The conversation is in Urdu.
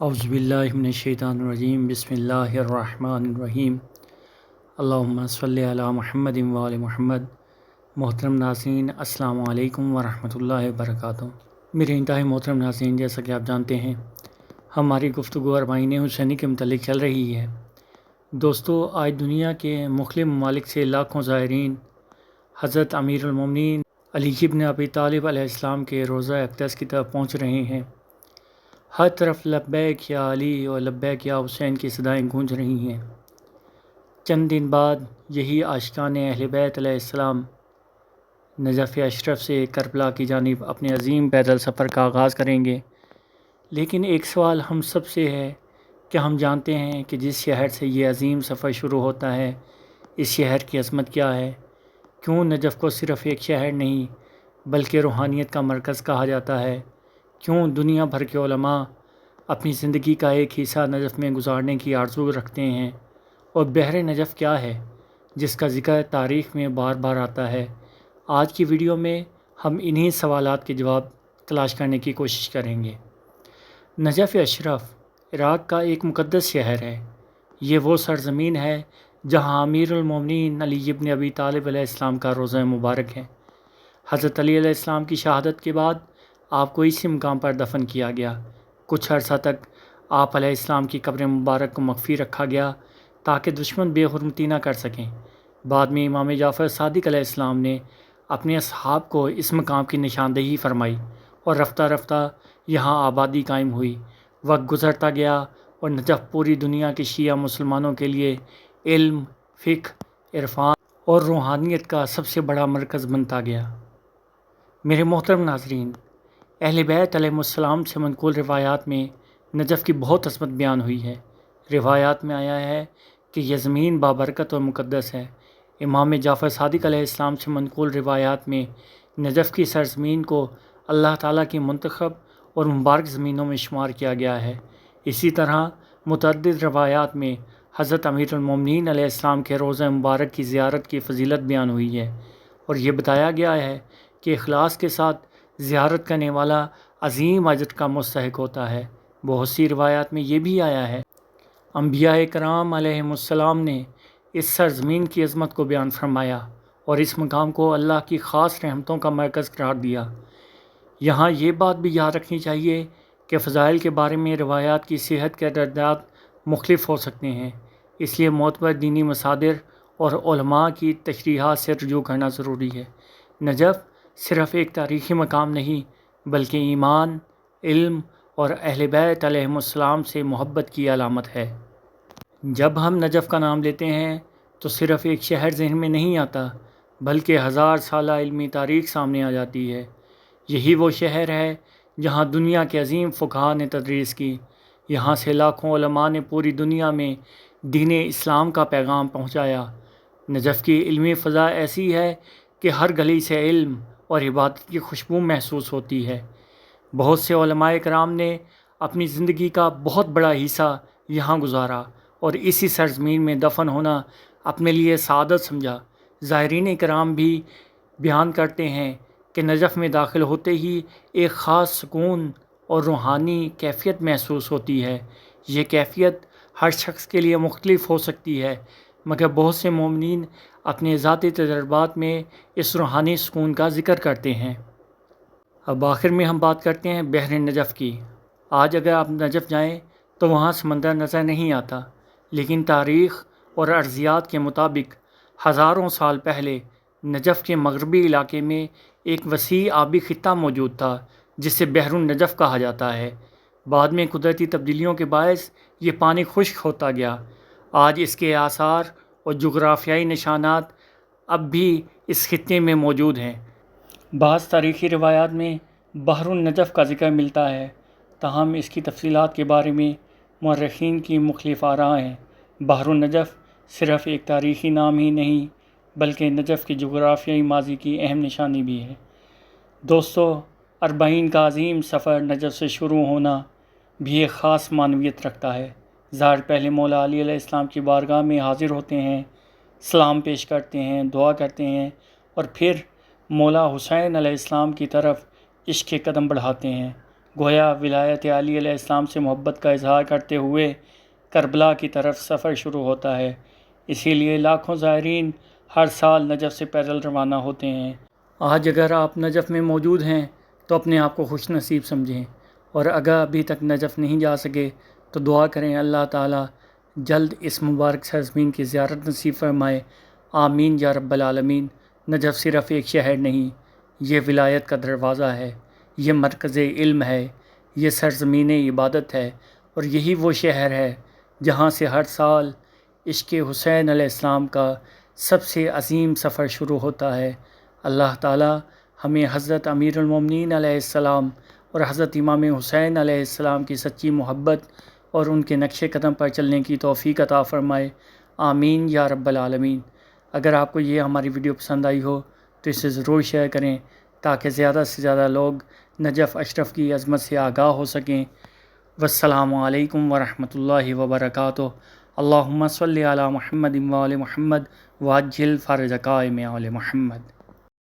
اعوذ باللہ من الشیطان الرجیم بسم اللہ الرحمن الرحیم اللہم صلی علی محمد وآل محمد۔ محترم ناظرین، السلام علیکم ورحمۃ اللہ وبرکاتہ۔ میرے انتہائی محترم ناظرین، جیسا کہ آپ جانتے ہیں ہماری گفتگو اربعین حسینی کے متعلق چل رہی ہے۔ دوستو، آج دنیا کے مختلف ممالک سے لاکھوں زائرین حضرت امیر المومنین علی بن ابی طالب علیہ السلام کے روضہ اقدس کی طرف پہنچ رہے ہیں۔ ہر طرف لبیک یا علی اور لبیک یا حسین کی صدائیں گونج رہی ہیں۔ چند دن بعد یہی عاشقان اہل بیت علیہ السلام نجف اشرف سے کربلا کی جانب اپنے عظیم پیدل سفر کا آغاز کریں گے۔ لیکن ایک سوال ہم سب سے ہے کہ ہم جانتے ہیں کہ جس شہر سے یہ عظیم سفر شروع ہوتا ہے، اس شہر کی عظمت کیا ہے؟ کیوں نجف کو صرف ایک شہر نہیں بلکہ روحانیت کا مرکز کہا جاتا ہے؟ کیوں دنیا بھر کے علماء اپنی زندگی کا ایک حصہ نجف میں گزارنے کی آرزو رکھتے ہیں؟ اور بحر نجف کیا ہے جس کا ذکر تاریخ میں بار بار آتا ہے؟ آج کی ویڈیو میں ہم انہی سوالات کے جواب تلاش کرنے کی کوشش کریں گے۔ نجف اشرف عراق کا ایک مقدس شہر ہے۔ یہ وہ سرزمین ہے جہاں امیر المومنین علی بن ابی طالب علیہ السلام کا روضہ مبارک ہے۔ حضرت علی علیہ السلام کی شہادت کے بعد آپ کو اسی مقام پر دفن کیا گیا۔ کچھ عرصہ تک آپ علیہ السلام کی قبر مبارک کو مخفی رکھا گیا تاکہ دشمن بے حرمتی نہ کر سکیں۔ بعد میں امام جعفر صادق علیہ السلام نے اپنے اصحاب کو اس مقام کی نشاندہی فرمائی اور رفتہ رفتہ یہاں آبادی قائم ہوئی۔ وقت گزرتا گیا اور نجف پوری دنیا کے شیعہ مسلمانوں کے لیے علم، فقہ، عرفان اور روحانیت کا سب سے بڑا مرکز بنتا گیا۔ میرے محترم ناظرین، اہل بیت علیہ السلام سے منقول روایات میں نجف کی بہت عظمت بیان ہوئی ہے۔ روایات میں آیا ہے کہ یہ زمین بابرکت اور مقدس ہے۔ امام جعفر صادق علیہ السلام سے منقول روایات میں نجف کی سرزمین کو اللہ تعالیٰ کی منتخب اور مبارک زمینوں میں شمار کیا گیا ہے۔ اسی طرح متعدد روایات میں حضرت امیر المومنین علیہ السلام کے روضہ مبارک کی زیارت کی فضیلت بیان ہوئی ہے، اور یہ بتایا گیا ہے کہ اخلاص کے ساتھ زیارت کرنے والا عظیم اجر کا مستحق ہوتا ہے۔ بہت سی روایات میں یہ بھی آیا ہے انبیاء کرام علیہ السلام نے اس سرزمین کی عظمت کو بیان فرمایا اور اس مقام کو اللہ کی خاص رحمتوں کا مرکز قرار دیا۔ یہاں یہ بات بھی یاد رکھنی چاہیے کہ فضائل کے بارے میں روایات کی صحت کے درجات مختلف ہو سکتے ہیں، اس لیے معتبر دینی مصادر اور علماء کی تشریحات سے رجوع کرنا ضروری ہے۔ نجف صرف ایک تاریخی مقام نہیں بلکہ ایمان، علم اور اہل بیت علیہ السلام سے محبت کی علامت ہے۔ جب ہم نجف کا نام لیتے ہیں تو صرف ایک شہر ذہن میں نہیں آتا بلکہ ہزار سالہ علمی تاریخ سامنے آ جاتی ہے۔ یہی وہ شہر ہے جہاں دنیا کے عظیم فقہاء نے تدریس کی۔ یہاں سے لاکھوں علماء نے پوری دنیا میں دین اسلام کا پیغام پہنچایا۔ نجف کی علمی فضا ایسی ہے کہ ہر گلی سے علم اور عبادت کی خوشبو محسوس ہوتی ہے۔ بہت سے علماء کرام نے اپنی زندگی کا بہت بڑا حصہ یہاں گزارا اور اسی سرزمین میں دفن ہونا اپنے لیے سعادت سمجھا۔ زائرین کرام بھی بیان کرتے ہیں کہ نجف میں داخل ہوتے ہی ایک خاص سکون اور روحانی کیفیت محسوس ہوتی ہے۔ یہ کیفیت ہر شخص کے لیے مختلف ہو سکتی ہے، مگر بہت سے مومنین اپنے ذاتی تجربات میں اس روحانی سکون کا ذکر کرتے ہیں۔ اب آخر میں ہم بات کرتے ہیں بحر نجف کی۔ آج اگر آپ نجف جائیں تو وہاں سمندر نظر نہیں آتا، لیکن تاریخ اور ارضیات کے مطابق ہزاروں سال پہلے نجف کے مغربی علاقے میں ایک وسیع آبی خطہ موجود تھا جسے بحر النجف کہا جاتا ہے۔ بعد میں قدرتی تبدیلیوں کے باعث یہ پانی خشک ہوتا گیا۔ آج اس کے آثار اور جغرافیائی نشانات اب بھی اس خطے میں موجود ہیں۔ بعض تاریخی روایات میں بحر النجف کا ذکر ملتا ہے، تاہم اس کی تفصیلات کے بارے میں مورخین کی مختلف آراء ہیں۔ بحر النجف صرف ایک تاریخی نام ہی نہیں بلکہ نجف کے جغرافیائی ماضی کی اہم نشانی بھی ہے۔ دوستو، اربعین کا عظیم سفر نجف سے شروع ہونا بھی ایک خاص معنویت رکھتا ہے۔ ظاہر پہلے مولا علی علیہ السلام کی بارگاہ میں حاضر ہوتے ہیں، سلام پیش کرتے ہیں، دعا کرتے ہیں اور پھر مولا حسین علیہ السلام کی طرف عشق کے قدم بڑھاتے ہیں۔ گویا ولایت علی علیہ السلام سے محبت کا اظہار کرتے ہوئے کربلا کی طرف سفر شروع ہوتا ہے۔ اسی لیے لاکھوں زائرین ہر سال نجف سے پیدل روانہ ہوتے ہیں۔ آج اگر آپ نجف میں موجود ہیں تو اپنے آپ کو خوش نصیب سمجھیں، اور اگر ابھی تک نجف نہیں جا سکے تو دعا کریں اللہ تعالیٰ جلد اس مبارک سرزمین کی زیارت نصیب فرمائے۔ آمین یا رب العالمین۔ نجف صرف ایک شہر نہیں، یہ ولایت کا دروازہ ہے، یہ مرکز علم ہے، یہ سرزمین عبادت ہے، اور یہی وہ شہر ہے جہاں سے ہر سال عشق حسین علیہ السلام کا سب سے عظیم سفر شروع ہوتا ہے۔ اللہ تعالیٰ ہمیں حضرت امیر المومنین علیہ السلام اور حضرت امام حسین علیہ السلام کی سچی محبت اور ان کے نقش قدم پر چلنے کی توفیق عطا فرمائے۔ آمین یا رب العالمین۔ اگر آپ کو یہ ہماری ویڈیو پسند آئی ہو تو اسے ضرور شیئر کریں تاکہ زیادہ سے زیادہ لوگ نجف اشرف کی عظمت سے آگاہ ہو سکیں۔ والسلام علیکم ورحمۃ اللہ وبرکاتہ۔ اللہم صلی علی محمد و آل محمد وعجل فرج قائم آل محمد۔